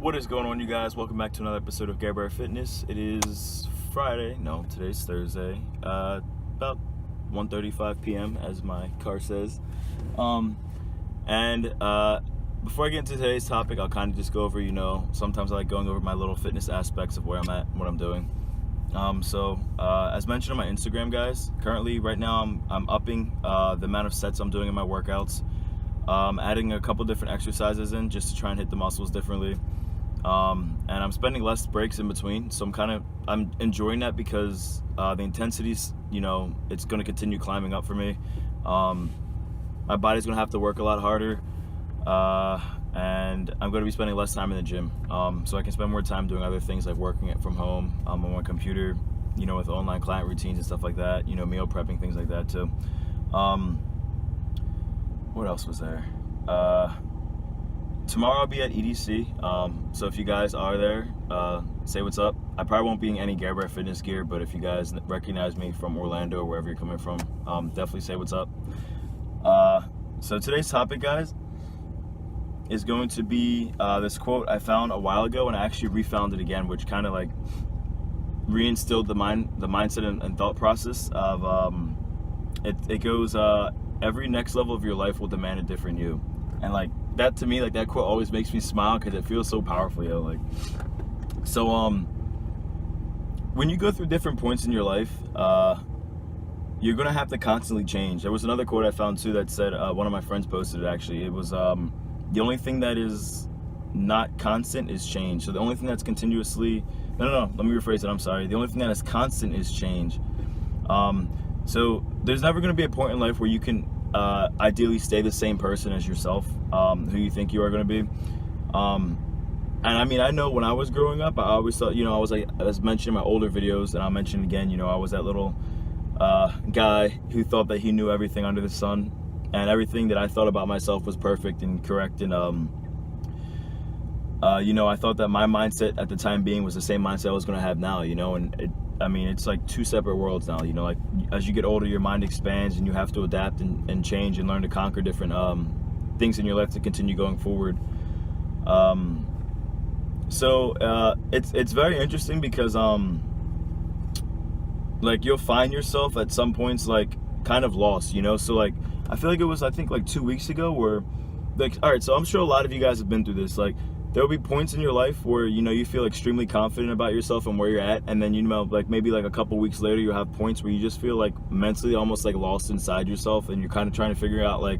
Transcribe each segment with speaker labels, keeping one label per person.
Speaker 1: What is going on, you guys? Welcome back to another episode of Garbear Fitness. It is Friday. No, today's Thursday. About 1:35 p.m. as my car says. Before I get into today's topic, I'll kind of just go over, sometimes I like going over my little fitness aspects of where I'm at, what I'm doing. As mentioned on my Instagram, guys, currently right now I'm upping the amount of sets I'm doing in my workouts. Adding a couple different exercises in just to try and hit the muscles differently. And I'm spending less breaks in between, so I'm enjoying that because the intensity's, it's going to continue climbing up for me. My body's going to have to work a lot harder, and I'm going to be spending less time in the gym, so I can spend more time doing other things like working it from home on my computer, with online client routines and stuff like that, meal prepping, things like that too. What else was there? Tomorrow I'll be at EDC, so if you guys are there, say what's up. I probably won't be in any Garbear Fitness gear, but if you guys recognize me from Orlando or wherever you're coming from, definitely say what's up. So today's topic, guys, is going to be this quote I found a while ago, and I actually refound it again, which kind of like reinstilled the mindset and thought process of it goes, every next level of your life will demand a different you. And like that, to me, like that quote always makes me smile because it feels so powerful, when you go through different points in your life, you're gonna have to constantly change. There was another quote I found too that said, one of my friends posted it actually. It was, the only thing that is not constant is change. So the only thing that's continuously, no, let me rephrase it, I'm sorry. The only thing that is constant is change. So there's never going to be a point in life where you can ideally stay the same person as yourself, who you think you are going to be. And I mean, I know when I was growing up, I always thought, I was like, as mentioned in my older videos, and I'll mention again, I was that little guy who thought that he knew everything under the sun, and everything that I thought about myself was perfect and correct. And I thought that my mindset at the time being was the same mindset I was going to have now, and it's like two separate worlds now, like as you get older, your mind expands and you have to adapt and change and learn to conquer different things in your life to continue going forward. It's very interesting because like you'll find yourself at some points like kind of lost, so like I feel like it was, I think like 2 weeks ago where like, all right, so I'm sure a lot of you guys have been through this. Like there'll be points in your life where, you feel extremely confident about yourself and where you're at. And then, like maybe like a couple weeks later, you'll have points where you just feel like mentally almost like lost inside yourself. And you're kind of trying to figure out like,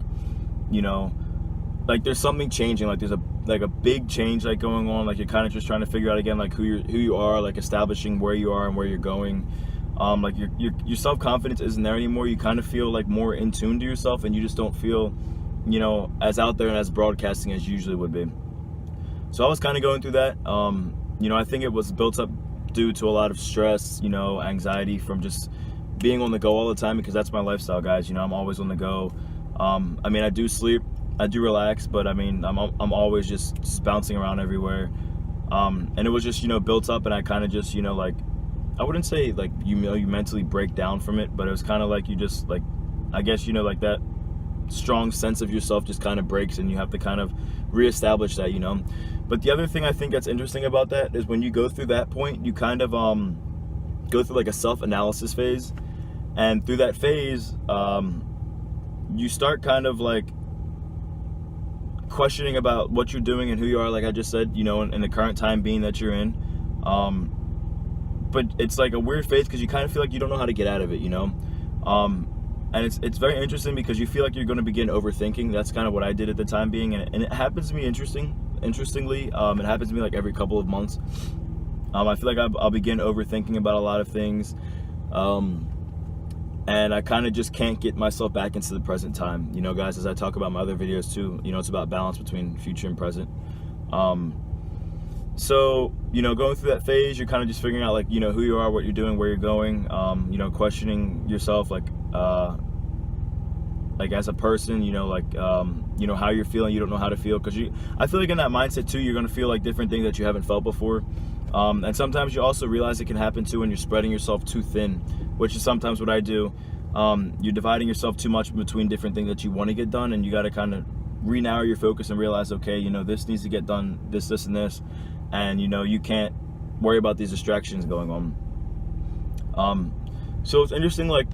Speaker 1: like there's something changing. Like there's a big change like going on. Like you're kind of just trying to figure out again, like who you are, like establishing where you are and where you're going. Like your self-confidence isn't there anymore. You kind of feel like more in tune to yourself, and you just don't feel, as out there and as broadcasting as you usually would be. So I was kind of going through that. I think it was built up due to a lot of stress, anxiety from just being on the go all the time, because that's my lifestyle, guys. I'm always on the go. I do sleep, I do relax, but I'm always just bouncing around everywhere. And it was just, built up, and I kind of just, like, I wouldn't say like you mentally break down from it, but it was kind of like you just like, I guess, like that strong sense of yourself just kind of breaks, and you have to kind of reestablish that, But the other thing I think that's interesting about that is when you go through that point, you kind of go through like a self-analysis phase, and through that phase, you start kind of like questioning about what you're doing and who you are, like I just said, in the current time being that you're in. But it's like a weird phase because you kind of feel like you don't know how to get out of it, and it's very interesting because you feel like you're going to begin overthinking. That's kind of what I did at the time being, and it happens to me interestingly. It happens to me like every couple of months. I feel like I'll begin overthinking about a lot of things, and I kind of just can't get myself back into the present time, guys. As I talk about my other videos too, it's about balance between future and present. So, going through that phase, you're kind of just figuring out like, who you are, what you're doing, where you're going, questioning yourself, like as a person, how you're feeling. You don't know how to feel, because I feel like in that mindset too, you're going to feel like different things that you haven't felt before. And sometimes you also realize it can happen too when you're spreading yourself too thin, which is sometimes what I do. You're dividing yourself too much between different things that you want to get done, and you got to kind of re-narrow your focus and realize, okay, this needs to get done, this, and this. and you can't worry about these distractions going on. So it's interesting, like,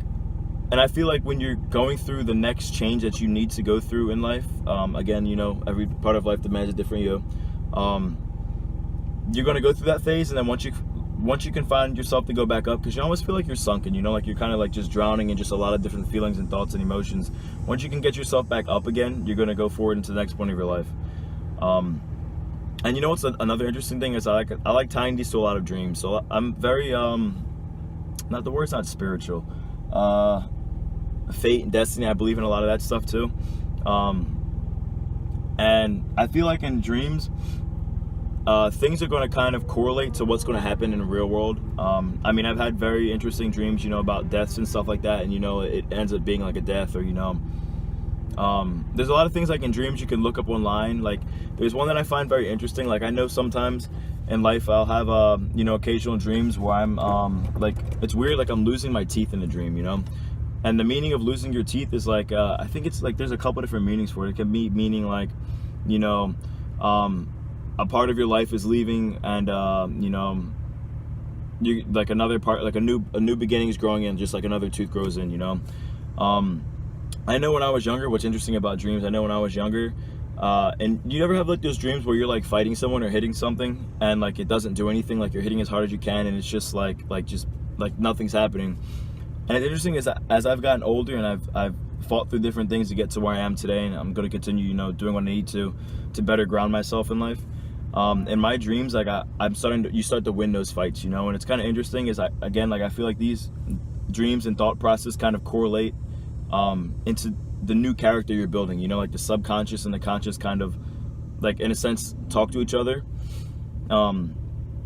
Speaker 1: and I feel like when you're going through the next change that you need to go through in life, again, every part of life demands a different you. You're going to go through that phase, and then once you can find yourself to go back up, because you almost feel like you're sunken, like you're kind of like just drowning in just a lot of different feelings and thoughts and emotions. Once you can get yourself back up again, you're going to go forward into the next point of your life. And what's another interesting thing is I like tying these to a lot of dreams. So I'm very not, the word's not spiritual, fate and destiny. I believe in a lot of that stuff too. And I feel like in dreams, things are going to kind of correlate to what's going to happen in the real world. I mean, I've had very interesting dreams, about deaths and stuff like that, and it ends up being like a death, or there's a lot of things like in dreams you can look up online. Like there's one that I find very interesting. Like I know sometimes in life I'll have occasional dreams where I'm like, it's weird, like I'm losing my teeth in a dream, and the meaning of losing your teeth is like I think it's like there's a couple different meanings for it. It can be meaning like a part of your life is leaving, and you like another part, like a new beginning is growing in, just like another tooth grows in. I know when I was younger, what's interesting about dreams, I know when I was younger, and you ever have like those dreams where you're like fighting someone or hitting something, and like it doesn't do anything, like you're hitting as hard as you can, and it's just like nothing's happening. And it's interesting is as I've gotten older and I've fought through different things to get to where I am today, and I'm going to continue, doing what I need to better ground myself in life. In my dreams, like you start to win those fights, and it's kind of interesting is I feel like these dreams and thought process kind of correlate into the new character you're building, like the subconscious and the conscious kind of like in a sense talk to each other.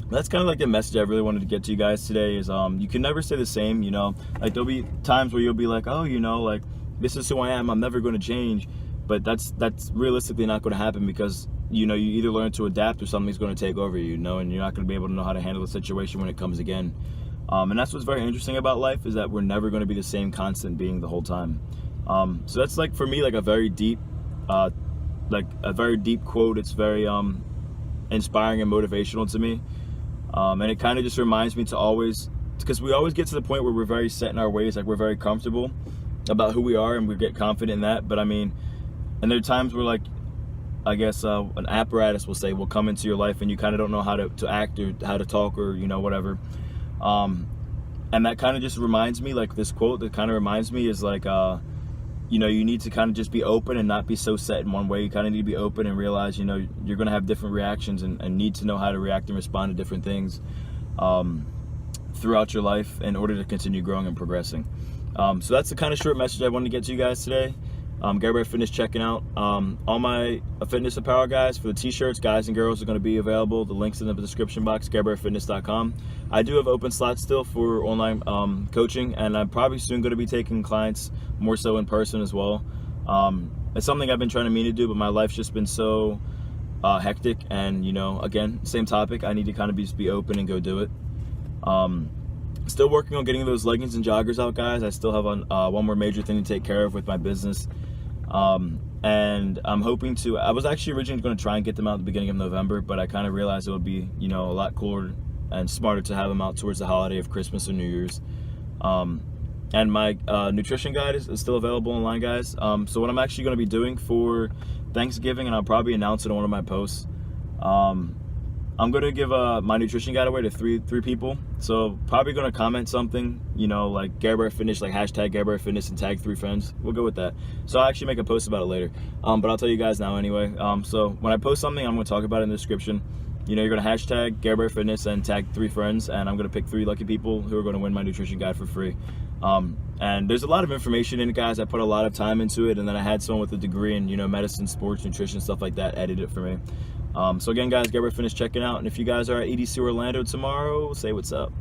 Speaker 1: That's kind of like the message I really wanted to get to you guys today is you can never stay the same, like there'll be times where you'll be like, oh, like this is who I am, I'm never going to change, but that's realistically not going to happen, because you either learn to adapt or something's going to take over you, and you're not going to be able to know how to handle the situation when it comes again. And that's what's very interesting about life, is that we're never going to be the same constant being the whole time. So that's like for me like a very deep quote. It's very inspiring and motivational to me, and it kind of just reminds me to always, because we always get to the point where we're very set in our ways, like we're very comfortable about who we are and we get confident in that. But I mean, and there are times where like I guess an apparatus will come into your life and you kind of don't know how to act or how to talk or whatever. And that kind of just reminds me, like this quote that kind of reminds me is like you need to kind of just be open and not be so set in one way. You kind of need to be open and realize you're going to have different reactions and need to know how to react and respond to different things throughout your life in order to continue growing and progressing. So that's the kind of short message I wanted to get to you guys today. Garbear Fitness checking out. All my fitness apparel, guys, for the t-shirts, guys and girls, are going to be available. The link's in the description box, garbearfitness.com. I do have open slots still for online coaching, and I'm probably soon going to be taking clients more so in person as well. It's something I've been trying to mean to do, but my life's just been so hectic, and again, same topic, I need to kind of just be open and go do it. Still working on getting those leggings and joggers out, guys. I still have one more major thing to take care of with my business. And I'm hoping to, I was actually originally going to try and get them out at the beginning of November, but I kind of realized it would be, a lot cooler and smarter to have them out towards the holiday of Christmas or New Year's. And my nutrition guide is still available online, guys. So what I'm actually going to be doing for Thanksgiving, and I'll probably announce it on one of my posts, I'm going to give my nutrition guide away to three people. So probably going to comment something, like Garbear Fitness, like hashtag Garbear Fitness, and tag 3 friends. We'll go with that. So I'll actually make a post about it later. But I'll tell you guys now anyway. So when I post something, I'm going to talk about it in the description. You're going to hashtag Garbear Fitness and tag 3 friends, and I'm going to pick 3 lucky people who are going to win my nutrition guide for free. And there's a lot of information in it, guys. I put a lot of time into it, and then I had someone with a degree in, medicine, sports, nutrition, stuff like that, edit it for me. So again, guys, Garbear Fitness checking out. And if you guys are at EDC Orlando tomorrow, say what's up.